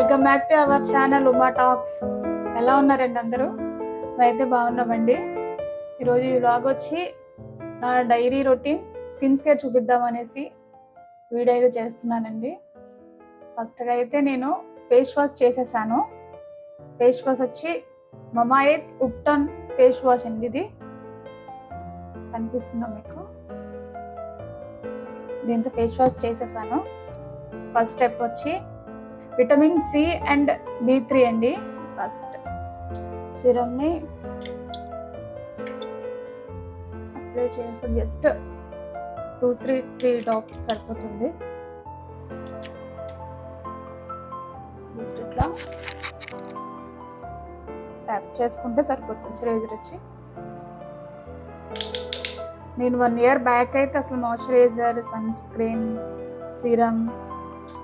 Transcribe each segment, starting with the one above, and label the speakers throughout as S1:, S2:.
S1: Welcome back to our channel Uma talks. ఎలా ఉన్నారండి అందరూ? అయితే బాగున్నామండి. ఈరోజు ఈ వ్లాగ్ వచ్చి నా డైరీ రొటీన్ స్కిన్ కేర్ చూపిద్దామనేసి వీడియో అయితే చేస్తున్నానండి. ఫస్ట్గా అయితే నేను ఫేస్ వాష్ చేసేసాను. ఫేస్ వాష్ వచ్చి మమాఎర్త్ ఉప్టన్ ఫేస్ వాష్ అండి. ఇది కనిపిస్తుందా మీకు? దీంతో ఫేస్ వాష్ చేసేసాను. ఫస్ట్ స్టెప్ వచ్చి విటమిన్ సి అండ్ B3 అండి. ఫస్ట్ సిరమ్ని అప్లై చేస్తే జస్ట్ 2-3 డ్రాప్స్ సరిపోతుంది. జస్ట్ ఇట్లా ట్యాప్ చేసుకుంటే సరిపోతుంది. మాయిశ్చరైజర్ వచ్చి నేను 1 year బ్యాక్ అయితే అసలు మాయిశ్చరైజర్, సన్ స్క్రీన్, సిరమ్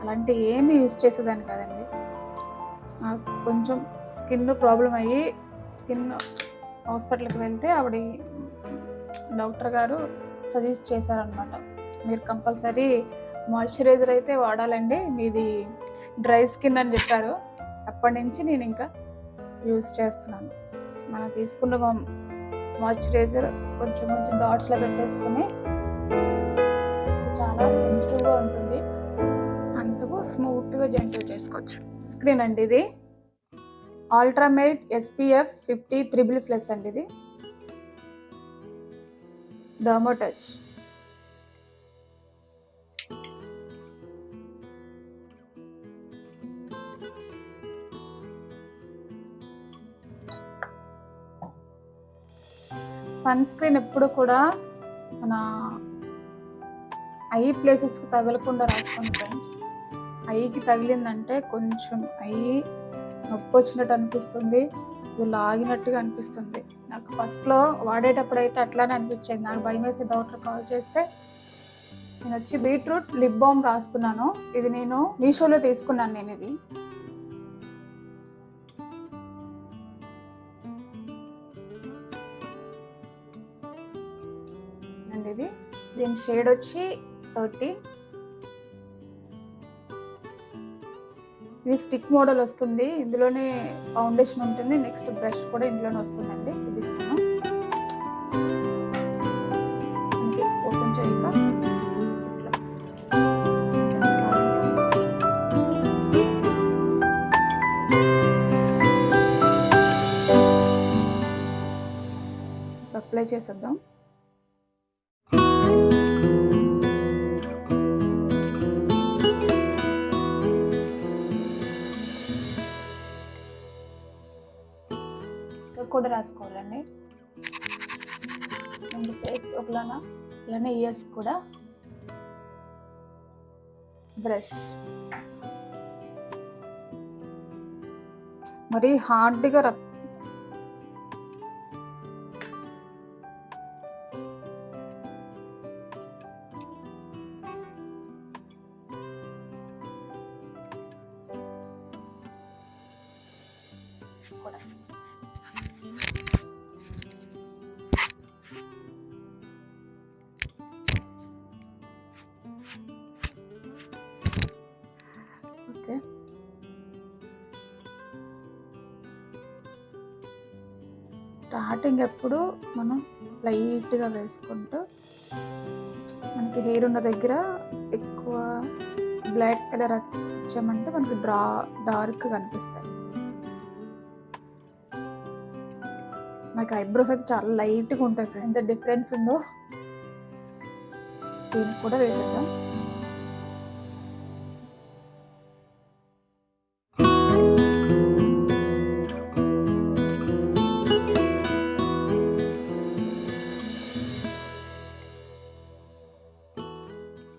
S1: అలాంటివి ఏమి యూజ్ చేసేదాన్ని కదండి. నాకు కొంచెం స్కిన్ ప్రాబ్లం అయ్యి స్కిన్ హాస్పిటల్కి వెళ్తే ఆవిడ డాక్టర్ గారు సజెస్ట్ చేశారనమాట, మీరు కంపల్సరీ మాయిశ్చరైజర్ అయితే వాడాలండి, మీది డ్రై స్కిన్ అని చెప్పారు. అప్పటి నుంచి నేను ఇంకా యూజ్ చేస్తున్నాను. మనం తీసుకున్న మాయిశ్చరైజర్ కొంచెం కొంచెం డాట్స్లో పెట్టేసుకుని చాలా సెన్సిటివ్గా ఉంటుంది, అంతకు స్మూత్గా జెంటిల్ చేసుకోవచ్చు. స్క్రీన్ అండి ఇది అల్ట్రామేట్ SPF 50 3++ అండి. ఇది డర్మోటచ్. సన్ స్క్రీన్ ఎప్పుడు కూడా మన ఐ ప్లేసెస్కి తగలకుండా రాసుకోండి ఫ్రెండ్స్. ఐకి తగిలిందంటే కొంచెం ఐ నొప్పి వచ్చినట్టు అనిపిస్తుంది, ఇది లాగినట్టుగా అనిపిస్తుంది. నాకు ఫస్ట్లో వాడేటప్పుడు అయితే అట్లానే అనిపించేది. నాకు భయం వేసి డాక్టర్ కాల్ చేస్తే నేను వచ్చి బీట్రూట్ లిప్ బామ్ రాస్తున్నాను. ఇది నేను మీషోలో తీసుకున్నాను. నేను ఇది అండి. ఇది దీని షేడ్ వచ్చి 30. ఇది స్టిక్ మోడల్ వస్తుంది. ఇందులోనే ఫౌండేషన్ ఉంటుంది, నెక్స్ట్ బ్రష్ కూడా ఇందులోనే వస్తుందండి. చూపిస్తాను. ఓపెన్ చేయక అప్లై చేసేద్దాం. కూడా రాసుకోవాలండి. ఫేస్ ఒకలానా, ఇలానే ఇయర్స్ కూడా. బ్రష్ మరి హార్డ్గా కూడా. ఓకే, స్టార్టింగ్ ఎప్పుడు మనం లైట్గా వేసుకుంటూ, మనకి హెయిర్ ఉన్న దగ్గర ఎక్కువ బ్లాక్ కలర్ వచ్చామంటే మనకి డార్క్ కనిపిస్తాయి. నాకు ఐబ్రోస్ అయితే చాలా లైట్గా ఉంటాయి. ఎంత డిఫరెన్స్ ఉందో దీనికి కూడా వేసేద్దాం.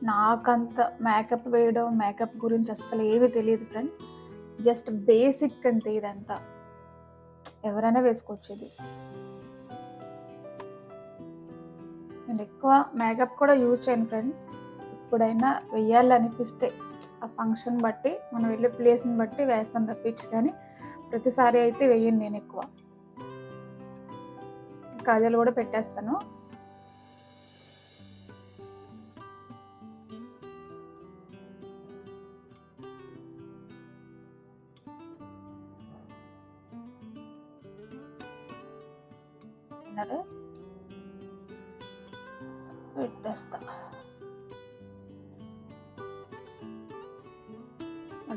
S1: నాకంత మేకప్ వేయడం, మేకప్ గురించి అస్సలు ఏమీ తెలియదు ఫ్రెండ్స్. జస్ట్ బేసిక్ అంతే ఇదంతా, ఎవరైనా వేసుకోవచ్చు. ఇది నేను ఎక్కువ మేకప్ కూడా యూజ్ చేయను ఫ్రెండ్స్. ఎప్పుడైనా వెయ్యాలనిపిస్తే ఆ ఫంక్షన్ బట్టి, మనం వెళ్ళే ప్లేస్ని బట్టి వేస్తాను తప్పించి, కానీ ప్రతిసారి అయితే వేయను నేను ఎక్కువ. కాజల్ కూడా పెట్టేస్తాను. ఐలైనర్ పెట్టేస్తా.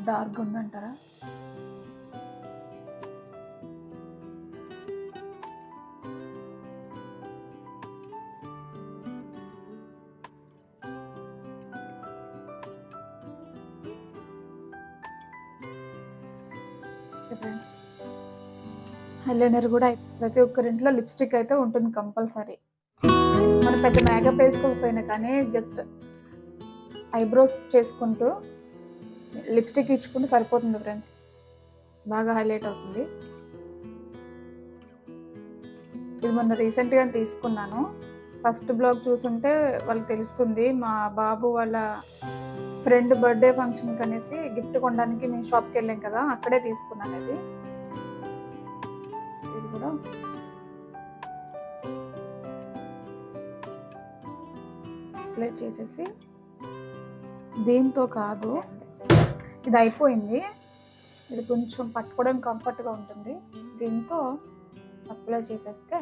S1: డార్క్ ఉందంటారా? ఫ్రెండ్స్, ఐలైనర్ కూడా ప్రతి ఒక్కరింట్లో లిప్స్టిక్ అయితే ఉంటుంది కంపల్సరీ. మనం పెద్ద మేకప్ వేసుకోకపోయినా కానీ జస్ట్ ఐబ్రోస్ చేసుకుంటూ లిప్స్టిక్ ఇచ్చుకుంటూ సరిపోతుంది ఫ్రెండ్స్, బాగా హైలైట్ అవుతుంది. ఇది మొన్న రీసెంట్గా తీసుకున్నాను. ఫస్ట్ బ్లాగ్ చూసుంటే వాళ్ళకి తెలుస్తుంది. మా బాబు వాళ్ళ ఫ్రెండ్ బర్త్డే ఫంక్షన్కి అనేసి గిఫ్ట్ కొనడానికి మేము షాప్కి వెళ్ళాం కదా, అక్కడే తీసుకున్నాను. ఇది కూడా అప్లై చేసేసి దీంతో కాదు, ఇది అయిపోయింది. ఇది కొంచెం పట్టుకోవడానికి కంఫర్ట్గా ఉంటుంది. దీంతో అప్లై చేసేస్తే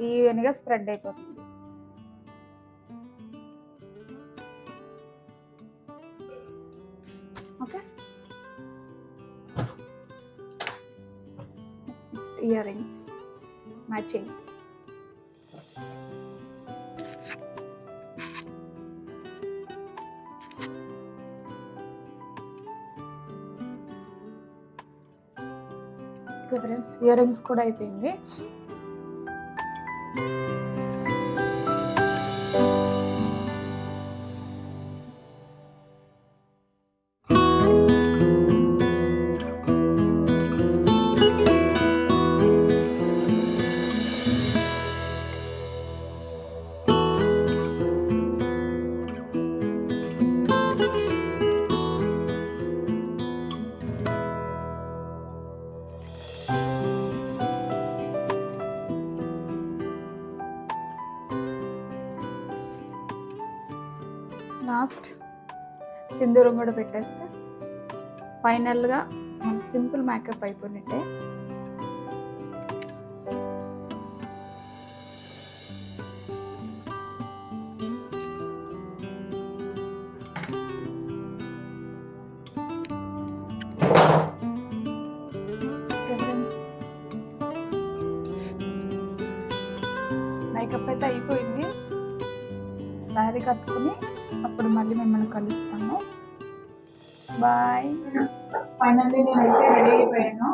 S1: ఈవెన్గా స్ప్రెడ్ అయిపోతుంది. Okay, next ear rings matching. Okay friends, ear rings కూడా అయిపోయింది. లాస్ట్ సింధూరం కూడా పెట్టేస్తే ఫైనల్గా మన సింపుల్ మేకప్ అయిపోయినట్టే. మేకప్ అయితే అయిపోయింది. శారీ కట్టుకుని అప్పుడు మళ్ళీ మిమ్మల్ని కలుస్తాను. బాయ్. ఫైనల్లీ నేనైతే రెడీ అయిపోయాను.